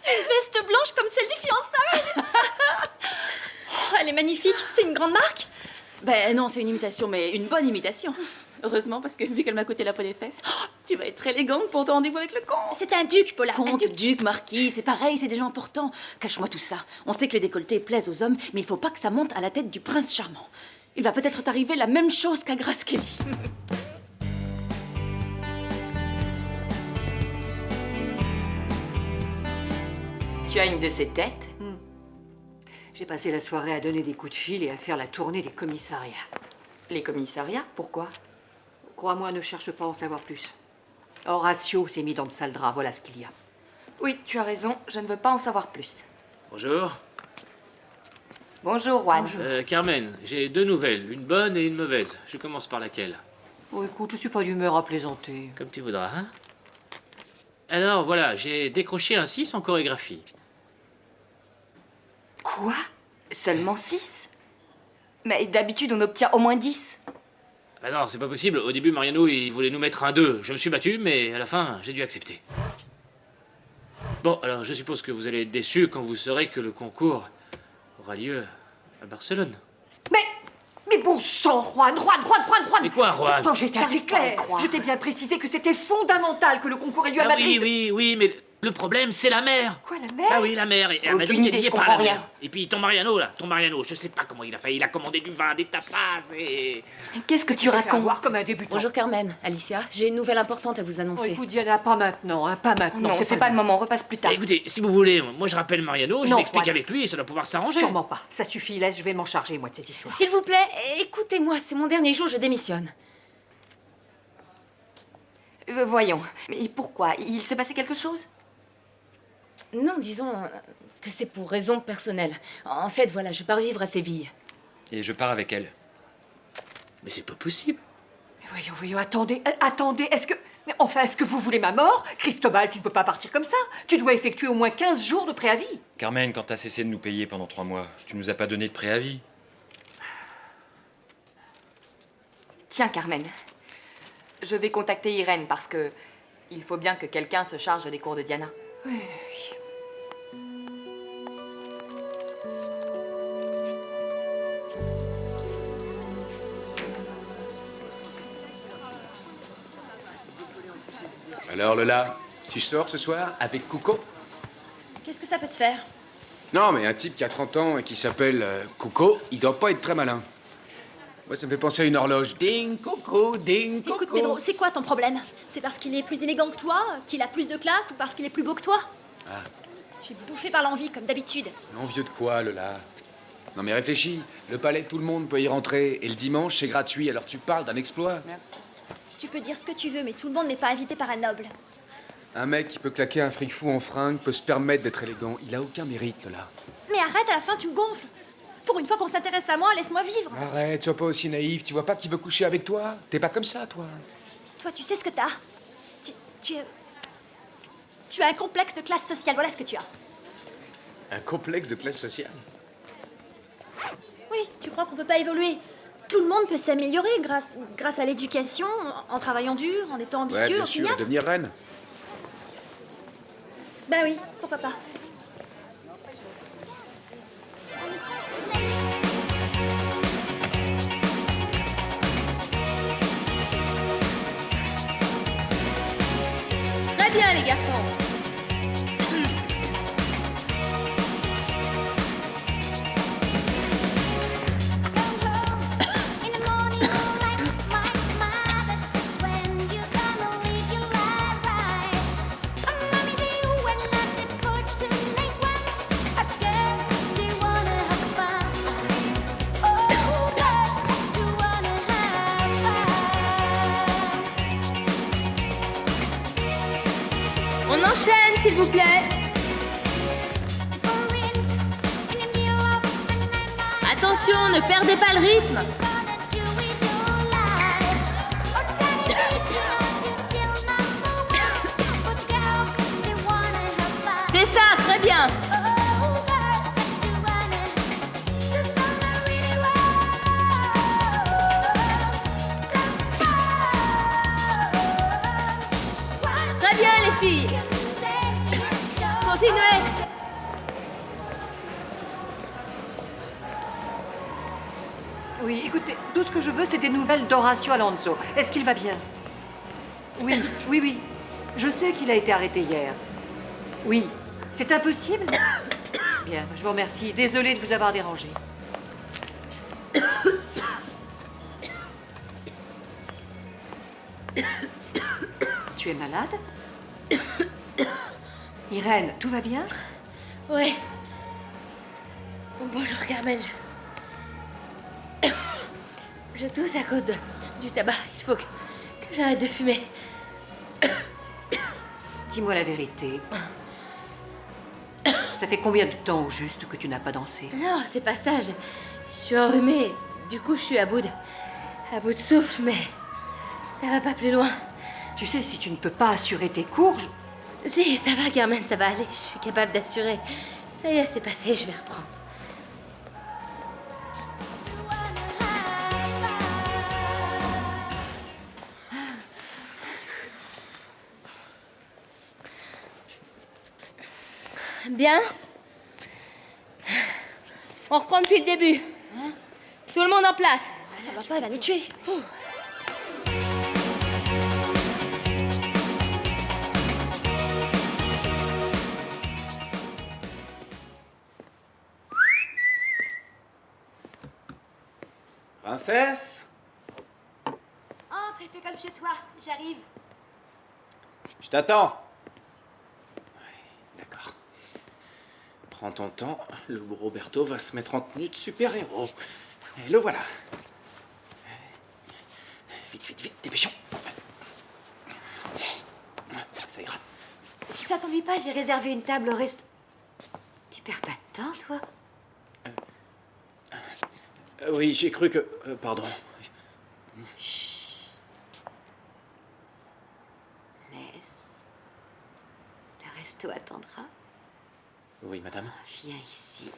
F: Une veste blanche comme celle des fiançailles. Oh, elle est magnifique. C'est une grande marque?
Q: Ben non, c'est une imitation, mais une bonne imitation. Heureusement, parce que vu qu'elle m'a coûté la peau des fesses, tu vas être très élégante pour ton rendez-vous avec le comte.
F: C'est un duc, Paula.
Q: Comte, duc, marquis, c'est pareil, c'est des gens importants. Cache-moi tout ça. On sait que les décolletés plaisent aux hommes, mais il faut pas que ça monte à la tête du prince charmant. Il va peut-être t'arriver la même chose qu'à Grace Kelly.
J: Tu as une de ces têtes?
K: J'ai passé la soirée à donner des coups de fil et à faire la tournée des commissariats.
J: Les commissariats? Pourquoi?
K: crois-moi, ne cherche pas à en savoir plus. Horatio s'est mis dans de sales draps, voilà ce qu'il y a.
J: Oui, tu as raison, je ne veux pas en savoir plus.
B: Bonjour.
J: Bonjour, Juan.
B: Carmen, j'ai 2 nouvelles, une bonne et une mauvaise. Je commence par laquelle?
K: Oh, écoute, je suis pas d'humeur à plaisanter.
B: Comme tu voudras, hein? Alors, voilà, j'ai décroché un 6 en chorégraphie.
J: Quoi? Seulement 6? Mais d'habitude, on obtient au moins 10.
B: Bah non, c'est pas possible. Au début, Mariano, il voulait nous mettre un 2. Je me suis battu, mais à la fin, j'ai dû accepter. Bon, alors, je suppose que vous allez être déçus quand vous saurez que le concours aura lieu à Barcelone.
K: Mais bon sang, Juan.
B: Mais quoi, Juan?
K: Pourtant, j'étais assez claire. Je t'ai bien précisé que c'était fondamental que le concours ait lieu à Madrid.
B: Oui, mais le problème, c'est la mer.
K: Quoi, la mer?
B: Ah oui, la mer. Et à
J: Aucune
B: Madrid, il
J: idée,
B: n'y est
J: je
B: pas,
J: comprends
B: la mer.
J: rien.
B: Et puis, ton Mariano, je sais pas comment il a fait. Il a commandé du vin, des tapas et...
J: Qu'est-ce que tu
K: Faire
J: racontes?
K: voir comme un débutant.
L: Bonjour Carmen, Alicia, j'ai une nouvelle importante à vous
K: Oh,
L: annoncer.
K: écoute, Diana, pas maintenant, hein, pas maintenant.
J: Non, c'est pas le moment, on repasse plus tard.
B: Écoutez, si vous voulez, moi je rappelle Mariano, je
K: Non,
B: m'explique
K: Juan.
B: avec lui et ça doit pouvoir s'arranger.
K: Sûrement pas. Ça suffit, laisse, je vais m'en charger, moi, de cette histoire.
L: S'il vous plaît, écoutez-moi, c'est mon dernier jour, je démissionne.
J: Voyons, mais pourquoi? Il s'est passé quelque chose?
L: Non, disons que c'est pour raisons personnelles. En fait, voilà, je pars vivre à Séville.
G: Et je pars avec elle.
B: Mais c'est pas possible.
K: Mais voyons, attendez, est-ce que... Mais enfin, est-ce que vous voulez ma mort? Cristobal, tu ne peux pas partir comme ça. Tu dois effectuer au moins 15 jours de préavis.
G: Carmen, quand t'as cessé de nous payer pendant 3 mois, tu nous as pas donné de préavis.
J: Tiens, Carmen, je vais contacter Irène parce que il faut bien que quelqu'un se charge des cours de Diana.
K: Oui.
E: Alors Lola, tu sors ce soir avec Cuco?
F: Qu'est-ce que ça peut te faire?
E: Non, mais un type qui a 30 ans et qui s'appelle Cuco, il doit pas être très malin. Moi, ça me fait penser à une horloge. Ding, Coco, ding, Coco.
F: Écoute, Pedro, c'est quoi ton problème? C'est parce qu'il est plus élégant que toi, qu'il a plus de classe ou parce qu'il est plus beau que toi?
E: Ah,
F: Tu es bouffé par l'envie, comme d'habitude.
E: envieux de quoi, Lola? Non, mais réfléchis. Le palais, tout le monde peut y rentrer. Et le dimanche, c'est gratuit. Alors tu parles d'un exploit.
F: Tu peux dire ce que tu veux, mais tout le monde n'est pas invité par un noble.
E: Un mec qui peut claquer un fric fou en fringues peut se permettre d'être élégant. Il a aucun mérite, Lola.
F: Mais arrête, à la fin, tu me gonfles. Pour une fois qu'on s'intéresse à moi, laisse-moi vivre.
E: Arrête, sois pas aussi naïf. Tu vois pas qu'il veut coucher avec toi? T'es pas comme ça, toi.
F: Toi, tu sais ce que t'as. Tu as un complexe de classe sociale, voilà ce que tu as.
E: Un complexe de classe sociale.
F: Oui, tu crois qu'on peut pas évoluer? Tout le monde peut s'améliorer grâce à l'éducation, en travaillant dur, en étant ambitieux,
E: Ouais, bien
F: en
E: sûr,
F: opiniâtre.
E: devenir reine.
F: Bah oui, pourquoi pas.
A: Très bien, les garçons. On enchaîne, s'il vous plaît. Attention, ne perdez pas le rythme. C'est ça, très bien. Très bien, les filles. Continuez.
K: Oui, écoutez, tout ce que je veux, c'est des nouvelles d'Horacio Alonso. Est-ce qu'il va bien? Oui. Je sais qu'il a été arrêté hier. Oui. C'est impossible? Bien, je vous remercie. Désolée de vous avoir dérangé. Tu es malade? Irène, tout va bien?
A: Ouais. Bonjour, Carmen. Je tousse à cause du tabac. Il faut J'arrête de fumer.
K: Dis-moi la vérité. Ça fait combien de temps au juste que tu n'as pas dansé?
A: Non, c'est pas ça. Je suis enrhumée. Du coup, je suis à bout de souffle, mais ça va pas plus loin.
K: Tu sais, si tu ne peux pas assurer tes cours...
A: Si, ça va, Carmen, ça va aller. Je suis capable d'assurer. Ça y est, c'est passé, je vais reprendre. Bien. On reprend depuis le début. Tout le monde en place.
F: Ça va pas, elle va nous tuer.
I: Princesse?
D: Entre et fais comme chez toi. J'arrive.
I: Je t'attends. D'accord. Prends ton temps, le Roberto va se mettre en tenue de super-héros. Et le voilà. Vite, vite, vite, dépêchons. Ça ira.
D: Si ça t'ennuie pas, j'ai réservé une table au resto. Tu perds pas de temps, toi?
I: Oui, j'ai cru que... pardon.
D: Laisse. Le resto attendra.
I: Oui, madame.
D: Viens ici.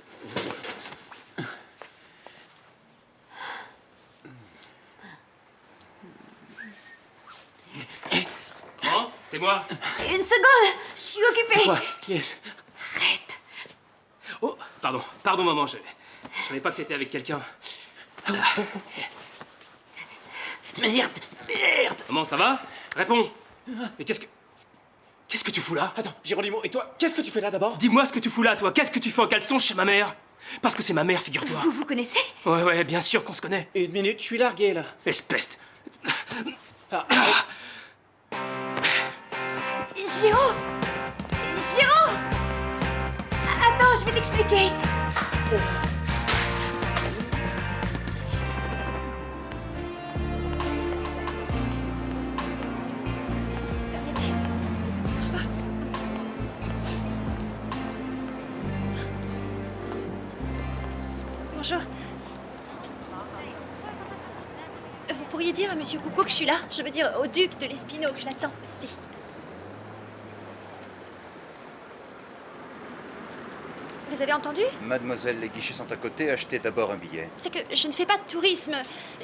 M: Hein? C'est moi?
D: Une seconde, je suis occupée.
I: Quoi? Qui est-ce?
D: Arrête.
M: Oh, pardon maman, je savais pas que t'étais avec quelqu'un.
I: Merde!
M: Maman, ça va? Réponds. Mais qu'est-ce que tu fous là?
I: Attends, Geronimo, et toi, qu'est-ce que tu fais là d'abord?
M: Dis-moi ce que tu fous là, toi. Qu'est-ce que tu fais en caleçon chez ma mère? Parce que c'est ma mère, figure-toi.
D: Vous connaissez?
M: Ouais, bien sûr qu'on se connaît.
I: Une minute, je suis largué, là.
M: Espèce de...
D: Giro! Giro! Attends, je vais t'expliquer.
F: Bonjour. Vous pourriez dire à Monsieur Coucou que je suis là? Je veux dire au duc de l'Espino que je l'attends. Si. Vous avez entendu?
R: Mademoiselle, les guichets sont à côté, achetez d'abord un billet.
F: C'est que je ne fais pas de tourisme.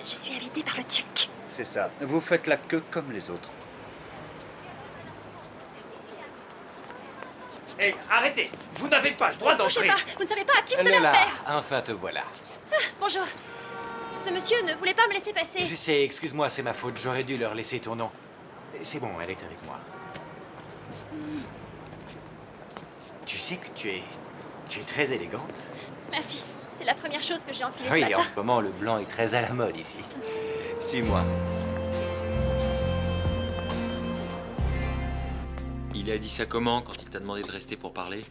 F: Je suis invitée par le duc.
R: C'est ça. Vous faites la queue comme les autres.
G: Hé, arrêtez! Vous n'avez pas le droit
F: Touchez
G: d'entrer!
F: pas. Vous ne savez pas à qui vous avez
I: Lola,
F: affaire.
I: enfin te voilà.
F: Ah, bonjour. Ce monsieur ne voulait pas me laisser passer.
S: Je sais, excuse-moi, c'est ma faute. J'aurais dû leur laisser ton nom. C'est bon, elle est avec moi. Tu sais que tu es très élégante.
F: Merci. C'est la première chose que j'ai enfilée ce
S: Oui,
F: matin.
S: en ce moment, le blanc est très à la mode ici. Suis-moi.
G: Il a dit ça comment quand il t'a demandé de rester pour parler?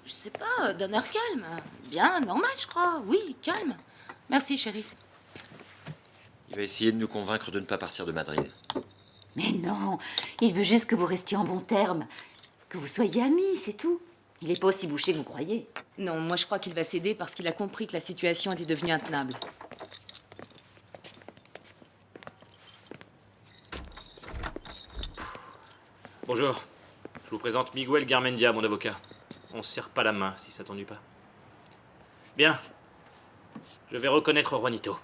Q: Je sais pas, d'un air calme. Bien, normal, je crois. Oui, calme. Merci, chérie.
G: Il va essayer de nous convaincre de ne pas partir de Madrid.
D: Mais non, il veut juste que vous restiez en bons termes. Que vous soyez amis, c'est tout. Il est pas aussi bouché que vous croyez.
L: Non, moi je crois qu'il va céder parce qu'il a compris que la situation était devenue intenable.
B: Bonjour. Je vous présente Miguel Garmendia, mon avocat. On se serre pas la main, si ça t'ennuie pas. Bien. Je vais reconnaître Juanito.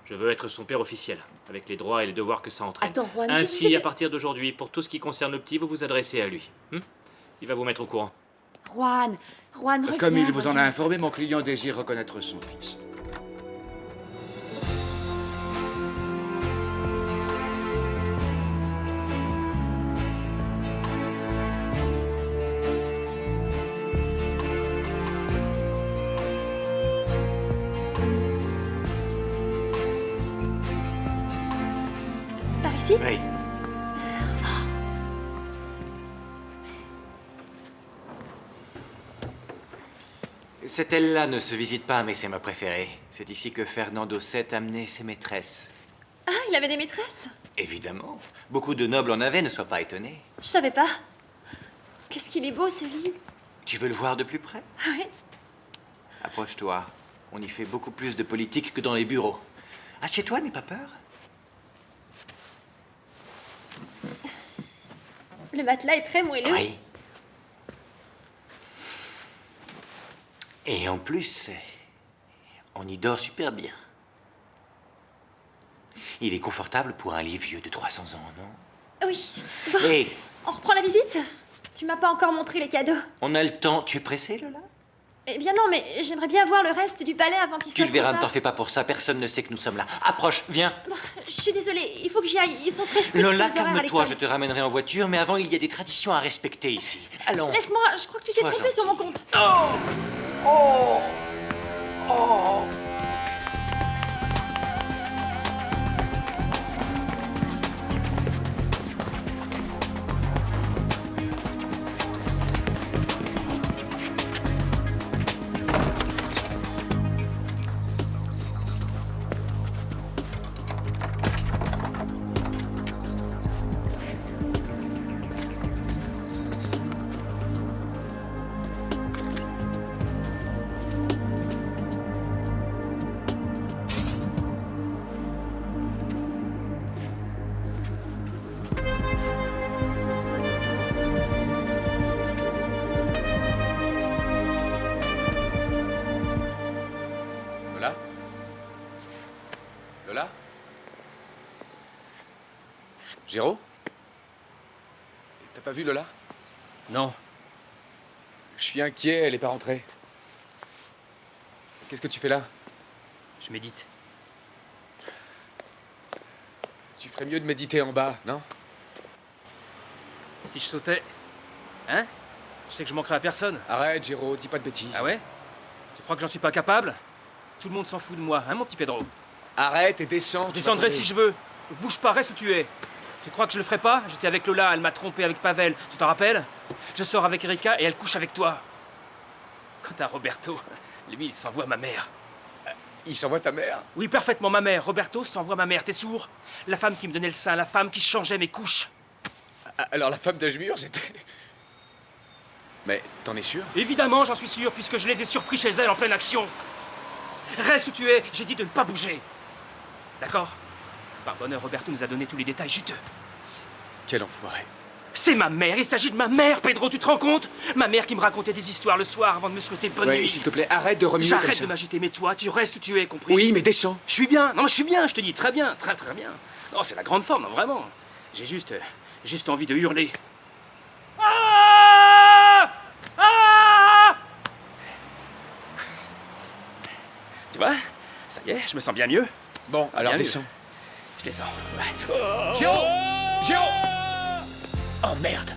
B: Je veux être son père officiel, avec les droits et les devoirs que ça entraîne.
A: Attends, Juan,
B: Ainsi, à partir d'aujourd'hui, pour tout ce qui concerne le petit, vous vous adressez à lui. Il va vous mettre au courant.
D: Juan, reviens.
E: Comme il vous en a informé, mon client désire reconnaître son fils.
F: Par ici?
S: Oui. Cette aile-là ne se visite pas, mais c'est ma préférée. C'est ici que Fernando VII amenait ses maîtresses.
F: Ah, il avait des maîtresses?
S: Évidemment. Beaucoup de nobles en avaient, ne sois pas étonné.
F: Je savais pas. Qu'est-ce qu'il est beau, ce lit.
S: Tu veux le voir de plus près?
F: Ah oui.
S: Approche-toi. On y fait beaucoup plus de politique que dans les bureaux. Assieds-toi, n'aie pas peur.
F: Le matelas est très moelleux.
S: Oui. Et en plus, on y dort super bien. Il est confortable pour un lit vieux de 300 ans, non?
F: Oui. Bon,
S: Hé,
F: on reprend la visite? Tu m'as pas encore montré les cadeaux.
S: on a le temps. Tu es pressé, Lola?
F: Eh bien non, mais j'aimerais bien voir le reste du palais avant qu'il soit
S: Tu le verras,
F: trop
S: ne t'en
F: tard.
S: fais pas pour ça. Personne ne sait que nous sommes là. Approche, viens.
F: Bon, je suis désolée, il faut que j'y aille. Ils sont très stricts
S: Lola,
F: sur les horaires à
S: calme-toi,
F: l'école.
S: je te ramènerai en voiture, mais avant, il y a des traditions à respecter ici. Allons.
F: Laisse-moi, je crois que tu t'es
S: Sois
F: trompé sur mon compte.
S: Oh! Oh!
E: Lola? Lola? Géraud? T'as pas vu Lola?
M: Non.
E: Je suis inquiet, elle est pas rentrée. Qu'est-ce que tu fais là?
M: Je médite.
E: Tu ferais mieux de méditer en bas, non?
M: Si je sautais. Hein? Je sais que je manquerai à personne.
E: Arrête, Géraud, dis pas de bêtises.
M: Ah ouais? Tu crois que j'en suis pas capable? Tout le monde s'en fout de moi, hein, mon petit Pedro?
E: Arrête et descends.
M: Je descendrai si je veux. Bouge pas, reste où tu es. Tu crois que je le ferai pas? J'étais avec Lola, elle m'a trompé avec Pavel. Tu t'en rappelles? Je sors avec Erika et elle couche avec toi. Quant à Roberto, lui, il s'envoie ma mère.
E: Il s'envoie ta mère?
M: Oui, parfaitement, ma mère. Roberto s'envoie ma mère, t'es sourd? La femme qui me donnait le sein, la femme qui changeait mes couches.
E: Alors la femme d'Ashmur, c'était... Mais t'en es sûr?
M: Évidemment, j'en suis sûr, puisque je les ai surpris chez elle en pleine action. Reste où tu es, j'ai dit de ne pas bouger. D'accord? Par bonheur, Roberto nous a donné tous les détails juteux.
E: Quel enfoiré.
M: C'est ma mère, il s'agit de ma mère, Pedro, tu te rends compte? Ma mère qui me racontait des histoires le soir avant de me souhaiter bonne
E: Ouais,
M: nuit.
E: s'il te plaît, arrête de remuer comme
M: J'arrête
E: ça.
M: de m'agiter, mais toi, tu restes où tu es, compris?
E: Oui, mais descends.
M: Je suis bien, non, je suis bien, je te dis, très bien, très très bien. Non, c'est la grande forme, non, vraiment. J'ai juste envie de hurler. Ah! Ah! Tu vois? Ça y est, je me sens bien mieux.
E: Bon, alors
M: Bien
E: descends.
M: mieux. Je descends, ouais.
E: Géraud! Géraud! Oh merde!